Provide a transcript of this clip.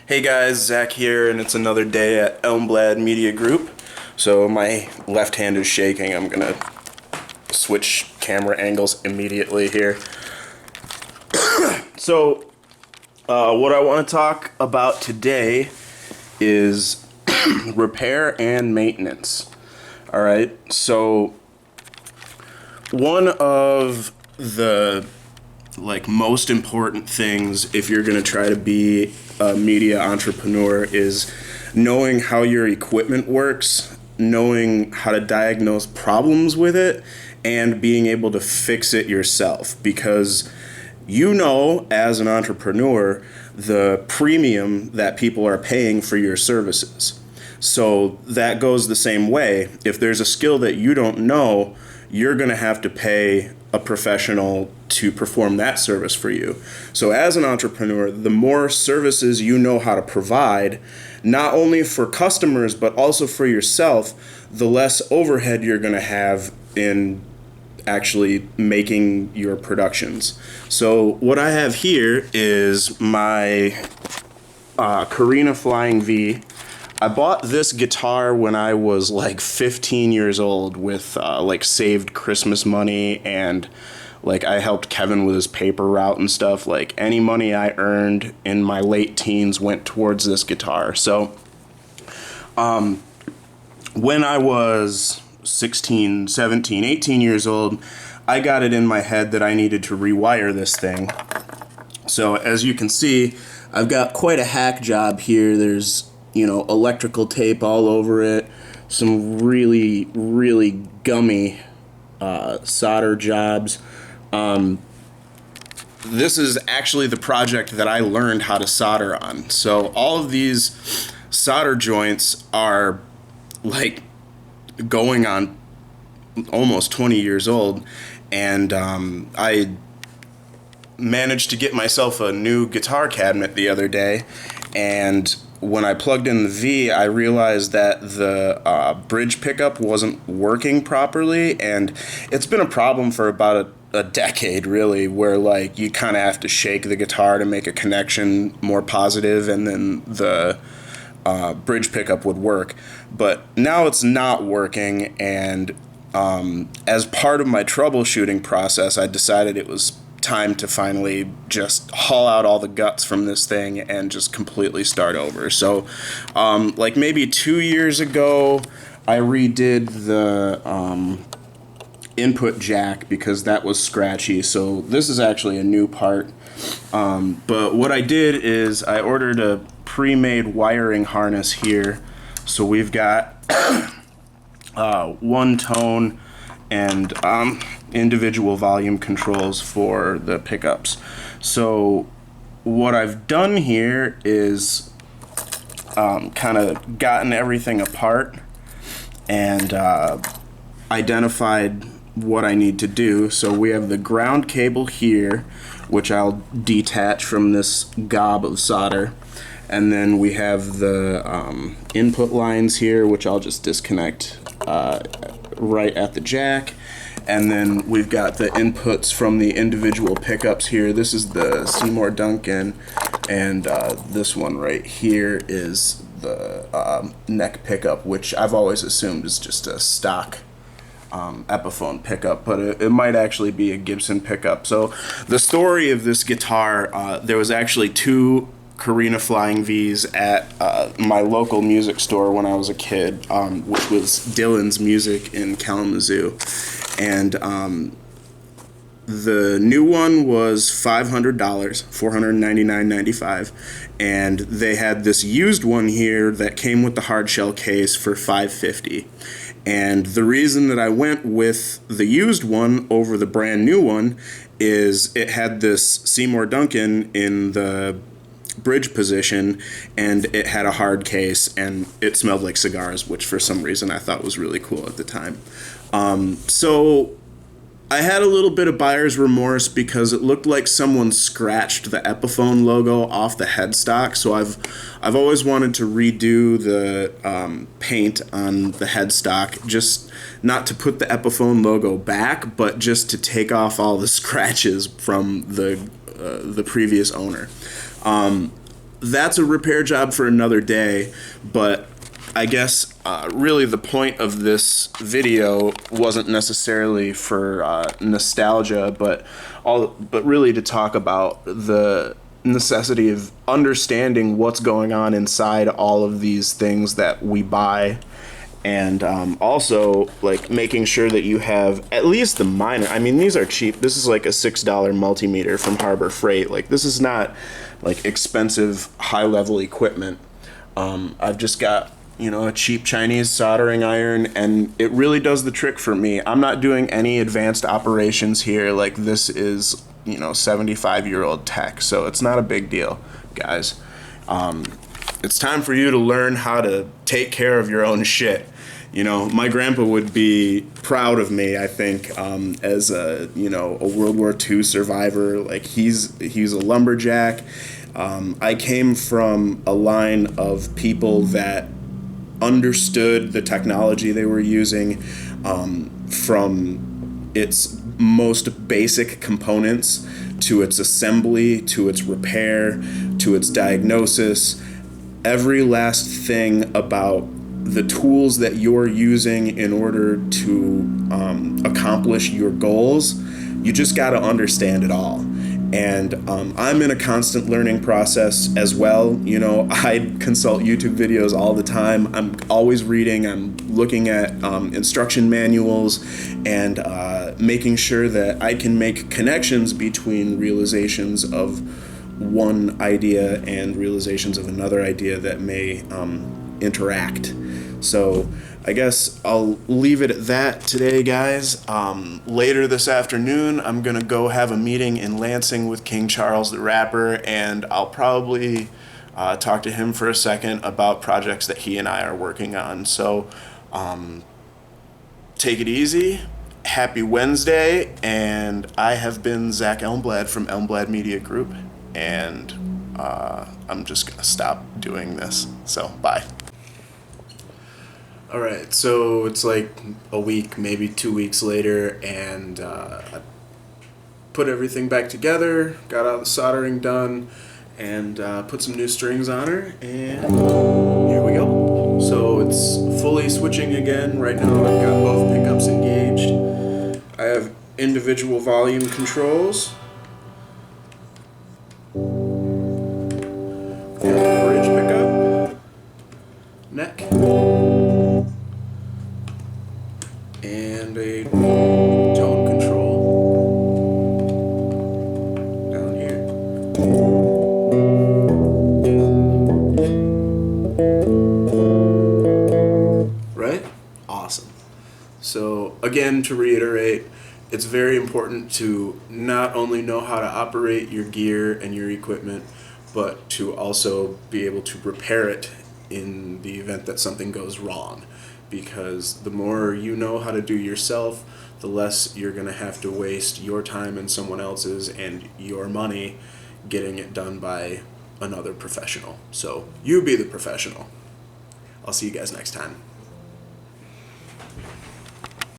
Hey guys, Zach here, and it's another day at Elmblad Media Group. So my left hand is shaking. I'm gonna switch camera angles immediately here. What I want to talk about today is repair and maintenance. All right. So one of the most important things if you're going to try to be a media entrepreneur is knowing how your equipment works, knowing how to diagnose problems with it, and being able to fix it yourself, because as an entrepreneur, the premium that people are paying for your services. So that goes the same way. If there's a skill that you don't know, you're going to have to pay a professional to perform that service for you. So as an entrepreneur, the more services you know how to provide, not only for customers, but also for yourself, the less overhead you're going to have in actually making your productions. So what I have here is my Carina Flying V. I bought this guitar when I was 15 years old with saved Christmas money, and I helped Kevin with his paper route and stuff. Any money I earned in my late teens went towards this guitar. So when I was 16, 17, 18 years old, I got it in my head that I needed to rewire this thing. So as you can see, I've got quite a hack job here. There's electrical tape all over it, some really, really gummy solder jobs. This is actually the project that I learned how to solder on. So all of these solder joints are going on almost 20 years old, and I managed to get myself a new guitar cabinet the other day, and when I plugged in the V, I realized that the bridge pickup wasn't working properly, and it's been a problem for about a decade, really, where you kind of have to shake the guitar to make a connection more positive, and then the bridge pickup would work. But now it's not working, and as part of my troubleshooting process, I decided it was time to finally just haul out all the guts from this thing and just completely start over. So maybe 2 years ago, I redid the input jack because that was scratchy. So this is actually a new part. But what I did is I ordered a pre-made wiring harness here. So we've got one tone and individual volume controls for the pickups. So what I've done here is kind of gotten everything apart and identified what I need to do. So we have the ground cable here, which I'll detach from this gob of solder. And then we have the input lines here, which I'll just disconnect right at the jack. And then we've got the inputs from the individual pickups here. This is the Seymour Duncan, and this one right here is the neck pickup, which I've always assumed is just a stock Epiphone pickup, but it might actually be a Gibson pickup. So the story of this guitar, there was actually two Carina Flying V's at my local music store when I was a kid, which was Dylan's Music in Kalamazoo. And the new one was $500, $499.95, and they had this used one here that came with the hard shell case for $550. And the reason that I went with the used one over the brand new one is it had this Seymour Duncan in the bridge position, and it had a hard case, and it smelled like cigars, which for some reason I thought was really cool at the time. So I had a little bit of buyer's remorse because it looked like someone scratched the Epiphone logo off the headstock. So I've always wanted to redo the paint on the headstock, just not to put the Epiphone logo back, but just to take off all the scratches from the previous owner. that's a repair job for another day, but I guess really the point of this video wasn't necessarily for nostalgia, but really to talk about the necessity of understanding what's going on inside all of these things that we buy, and also like making sure that you have at least the minor. I mean, these are cheap. This is like a $6 multimeter from Harbor Freight. Like, this is not like expensive high level equipment. I've just got, you know, a cheap Chinese soldering iron, and it really does the trick for me. I'm not doing any advanced operations here. Like, this is, you know, 75-year-old tech, so it's not a big deal, guys. It's time for you to learn how to take care of your own shit. You know, my grandpa would be proud of me, I think, as a, you know, a World War II survivor. Like, he's a lumberjack. I came from a line of people that understood the technology they were using, from its most basic components to its assembly, to its repair, to its diagnosis. Every last thing about the tools that you're using in order to accomplish your goals, you just got to understand it all. And I'm in a constant learning process as well. You know, I consult YouTube videos all the time. I'm always reading. I'm looking at instruction manuals and making sure that I can make connections between realizations of one idea and realizations of another idea that may interact. So I guess I'll leave it at that today, guys. Later this afternoon, I'm going to go have a meeting in Lansing with King Charles the Rapper, and I'll probably talk to him for a second about projects that he and I are working on. So take it easy. Happy Wednesday, and I have been Zach Elmblad from Elmblad Media Group, and I'm just going to stop doing this. So, bye. All right, so it's like a week, maybe 2 weeks later, and I put everything back together, got all the soldering done, and put some new strings on her, and here we go. So it's fully switching again. Right now I've got both pickups engaged. I have individual volume controls. Bridge pickup, neck, and a tone control down here. Right? Awesome. So again, to reiterate, it's very important to not only know how to operate your gear and your equipment, but to also be able to repair it in the event that something goes wrong. Because the more you know how to do yourself, the less you're going to have to waste your time and someone else's and your money getting it done by another professional. So you be the professional. I'll see you guys next time.